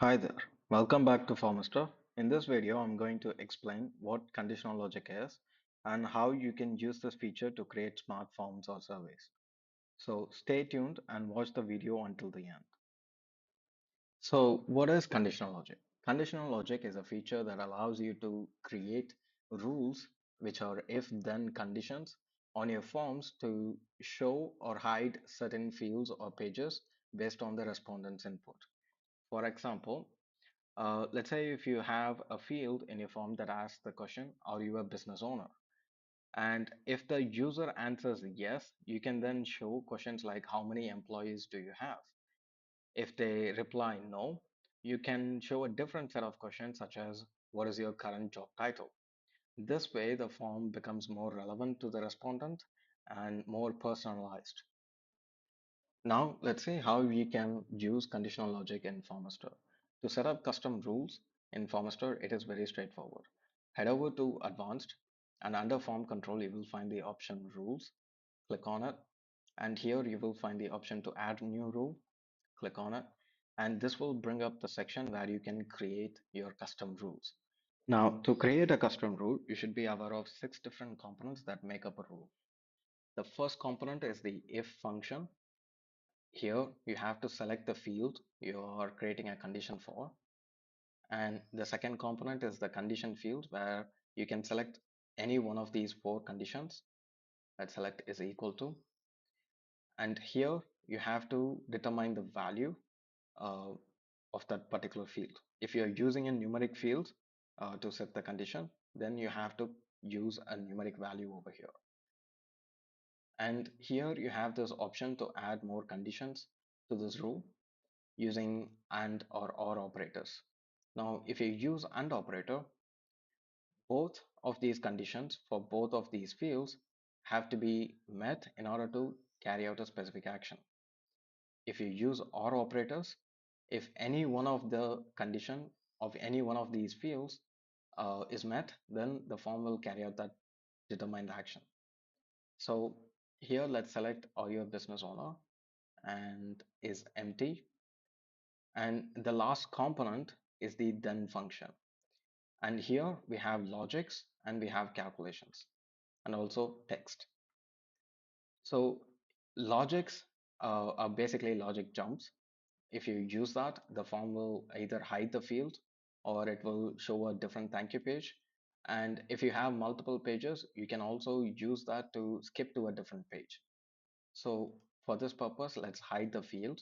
Hi there, welcome back to Formester. In this video, I'm going to explain what conditional logic is and how you can use this feature to create smart forms or surveys. So stay tuned and watch the video until the end. So what is conditional logic? Conditional logic is a feature that allows you to create rules which are if-then conditions on your forms to show or hide certain fields or pages based on the respondent's input. For example, let's say if you have a field in your form that asks the question, are you a business owner? And if the user answers yes, you can then show questions like how many employees do you have? If they reply no, you can show a different set of questions such as what is your current job title? This way, the form becomes more relevant to the respondent and more personalized. Now, let's see how we can use conditional logic in Formester. To set up custom rules in Formester, it is very straightforward. Head over to Advanced and under Form Control, you will find the option Rules. Click on it. And here you will find the option to add new rule. Click on it. And this will bring up the section where you can create your custom rules. Now, to create a custom rule, you should be aware of 6 different components that make up a rule. The first component is the if function. Here you have to select the field you are creating a condition for. And the second component is the condition field where you can select any one of these 4 conditions. Let's select is equal to. And here you have to determine the value uh, of that particular field. If you're using a numeric field to set the condition, then you have to use a numeric value over here. And here you have this option to add more conditions to this rule using and or operators. Now, if you use and operator, both of these conditions for both of these fields have to be met in order to carry out a specific action. If you use or operators, if any one of the condition of any one of these fields is met, then the form will carry out that determined action. So here let's select are you a business owner and is empty. And the last component is the then function. And here we have logics and we have calculations and also text. So logics are basically logic jumps. If you use that, the form will either hide the field or it will show a different thank you page. And if you have multiple pages, you can also use that to skip to a different page. So for this purpose, let's hide the field.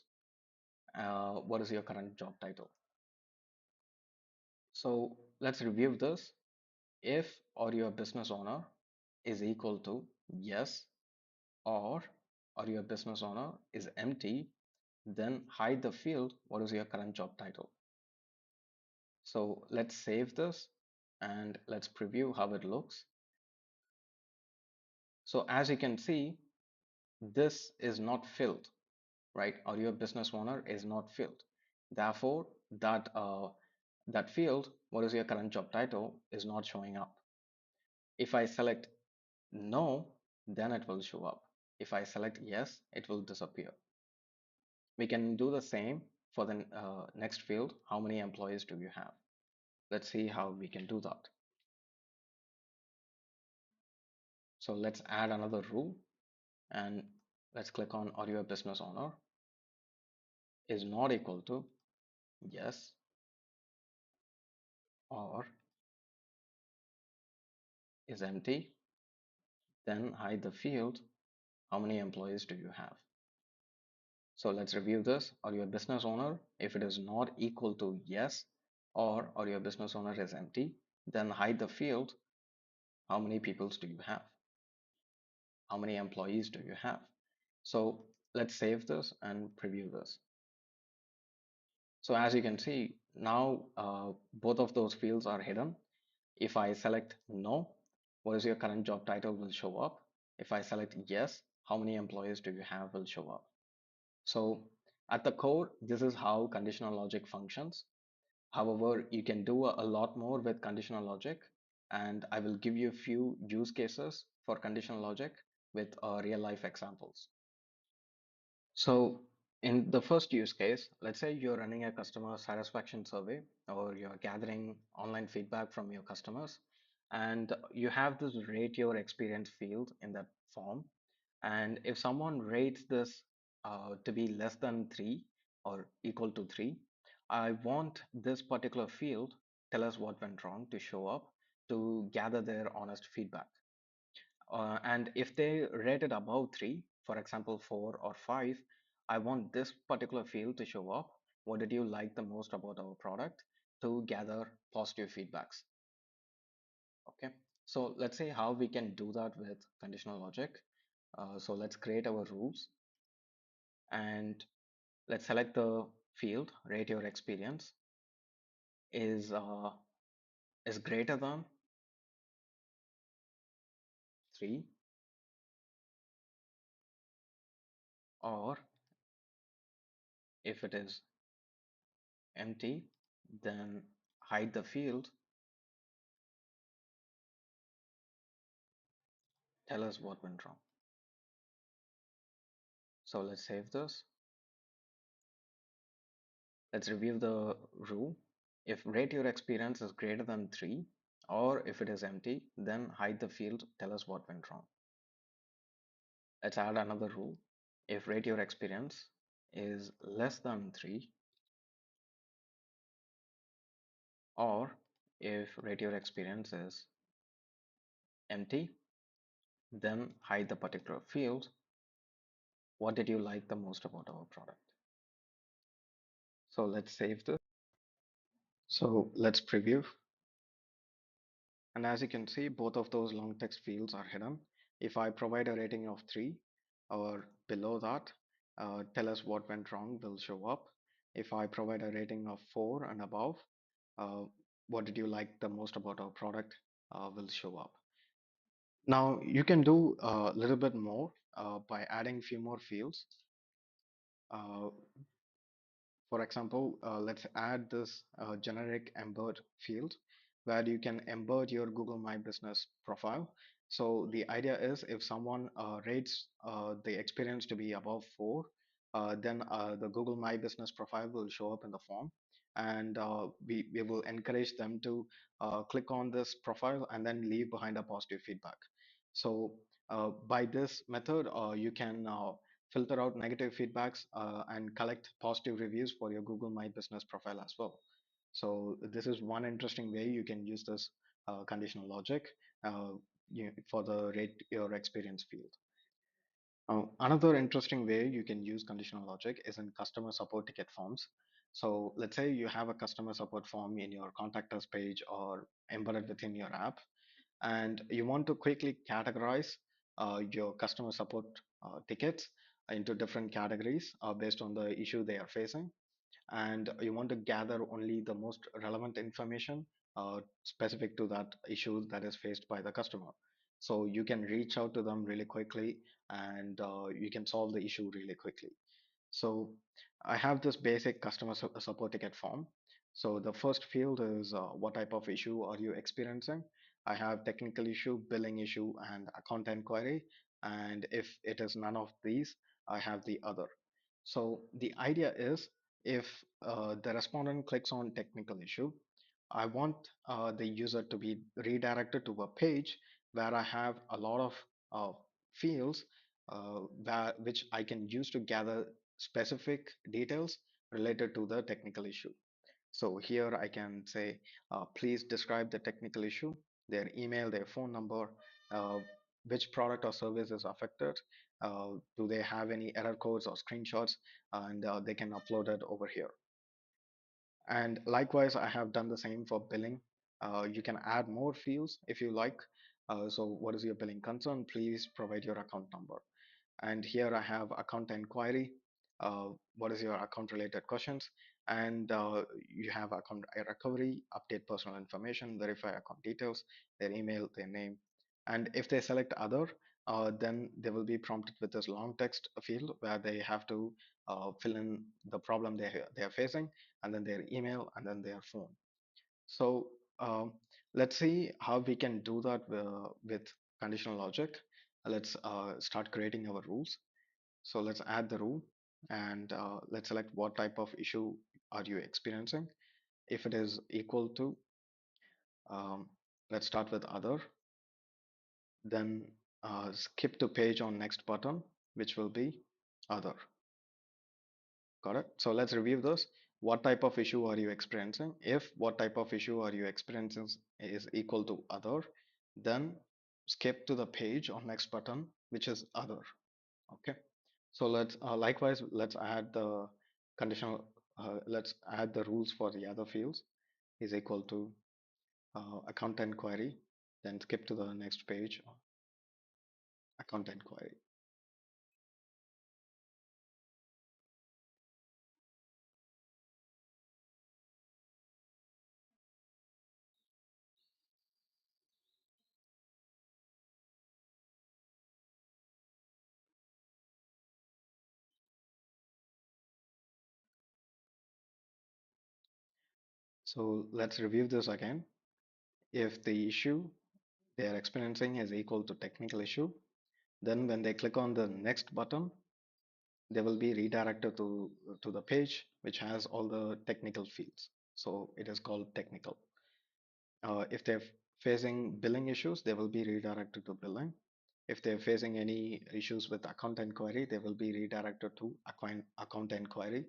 What is your current job title? So let's review this. If or your business owner is equal to yes, or your business owner is empty, then hide the field what is your current job title. So let's save this and let's preview how it looks. So as you can see, this is not filled, right? Or your business owner is not filled. Therefore, that field, what is your current job title, is not showing up. If I select no, then it will show up. If I select yes, it will disappear. We can do the same for the next field. How many employees do you have? Let's see how we can do that. So let's add another rule and let's click on are you a business owner is not equal to yes, or is empty, then hide the field how many employees do you have. So let's review this. Are you a business owner? If it is not equal to yes, or are you a business owner is empty, then hide the field how many people do you have, how many employees do you have. So let's save this and preview this. So as you can see, now both of those fields are hidden. If I select no, what is your current job title will show up. If I select yes, how many employees do you have will show up. So at the core, this is how conditional logic functions. However, you can do a lot more with conditional logic, and I will give you a few use cases for conditional logic with real life examples. So In the first use case, let's say you're running a customer satisfaction survey or you're gathering online feedback from your customers, and you have this rate your experience field in that form. And if someone rates this to be less than 3 or equal to 3, I want this particular field, tell us what went wrong, to show up to gather their honest feedback. And if they rate it above 3, for example 4 or 5, I want this particular field to show up. What did you like the most about our product, to gather positive feedbacks? Okay, so let's see how we can do that with conditional logic. So let's create our rules, and let's select the field rate your experience is is greater than 3, or if it is empty, then hide the field, tell us what went wrong. So let's save this. Let's review the rule. If rate your experience is greater than 3, or if it is empty, then hide the field, tell us what went wrong. Let's add another rule. If rate your experience is less than 3, or if rate your experience is empty, then hide the particular field. What did you like the most about our product? So let's save this. So let's preview. And as you can see, both of those long text fields are hidden. If I provide a rating of 3 or below that, tell us what went wrong will show up. If I provide a rating of 4 and above, uh, what did you like the most about our product will show up. Now you can do a little bit more by adding few more fields. Uh, For example, let's add this generic embed field where you can embed your Google My Business profile. So the idea is if someone rates the experience to be above 4, then the Google My Business profile will show up in the form. And we will encourage them to click on this profile and then leave behind a positive feedback. So by this method, you can filter out negative feedbacks and collect positive reviews for your Google My Business profile as well. So this is one interesting way you can use this conditional logic uh, for the rate your experience field. Another interesting way you can use conditional logic is in customer support ticket forms. So let's say you have a customer support form in your contact us page or embedded within your app, and you want to quickly categorize your customer support tickets into different categories based on the issue they are facing, and you want to gather only the most relevant information specific to that issue that is faced by the customer. So you can reach out to them really quickly, and you can solve the issue really quickly. So I have this basic customer support ticket form. So the first field is what type of issue are you experiencing? I have technical issue, billing issue, and account inquiry. And if it is none of these, I have the other. So the idea is if the respondent clicks on technical issue, I want the user to be redirected to a page where I have a lot of fields which I can use to gather specific details related to the technical issue. So here I can say, please describe the technical issue, their email, their phone number, uh, which product or service is affected, do they have any error codes or screenshots, and they can upload it over here. And likewise, I have done the same for billing. You can add more fields if you like. So what is your billing concern? Please provide your account number. And here I have account inquiry. What is your account related questions? And you have account recovery, update personal information, verify account details, their email, their name. And if they select other, then they will be prompted with this long text field where they have to fill in the problem they are facing, and then their email, and then their phone. So let's see how we can do that with conditional logic. Let's start creating our rules. So let's add the rule. and let's select what type of issue are you experiencing. If it is equal to, um, let's start with other, then skip to page on next button, which will be other. Got it? So let's review this. What type of issue are you experiencing? If what type of issue are you experiencing is equal to other, then skip to the page on next button, which is other. Okay. So let's likewise, let's add the conditional, let's add the rules for the other fields is equal to account enquiry, then skip to the next page, account enquiry. So let's review this again. If the issue they are experiencing is equal to technical issue, then when they click on the next button, they will be redirected to the page which has all the technical fields. So it is called technical. If they're facing billing issues, they will be redirected to billing. If they're facing any issues with account enquiry, they will be redirected to account enquiry.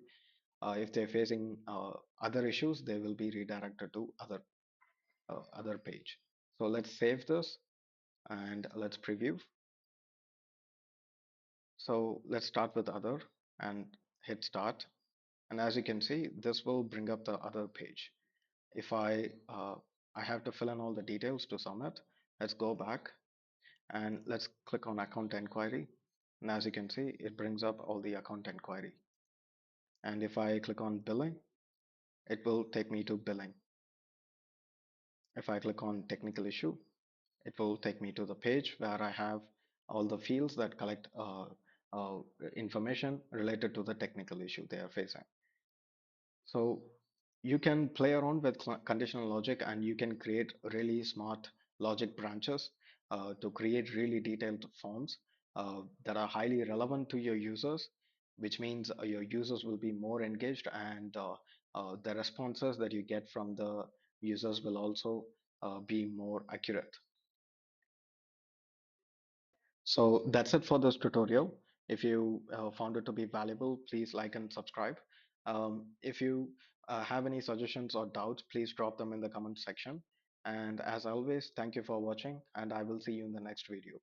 If they're facing other issues, they will be redirected to other page. So let's save this and let's preview. So let's start with other and hit start. And as you can see, this will bring up the other page. If I have to fill in all the details to submit, let's go back and let's click on account enquiry. And as you can see, it brings up all the account enquiry. And if I click on billing, it will take me to billing. If I click on technical issue, it will take me to the page where I have all the fields that collect uh, information related to the technical issue they are facing. So you can play around with conditional logic and you can create really smart logic branches to create really detailed forms that are highly relevant to your users, which means your users will be more engaged and the responses that you get from the users will also be more accurate. So that's it for this tutorial. If you found it to be valuable, please like and subscribe. If you have any suggestions or doubts, please drop them in the comment section. And as always, thank you for watching, and I will see you in the next video.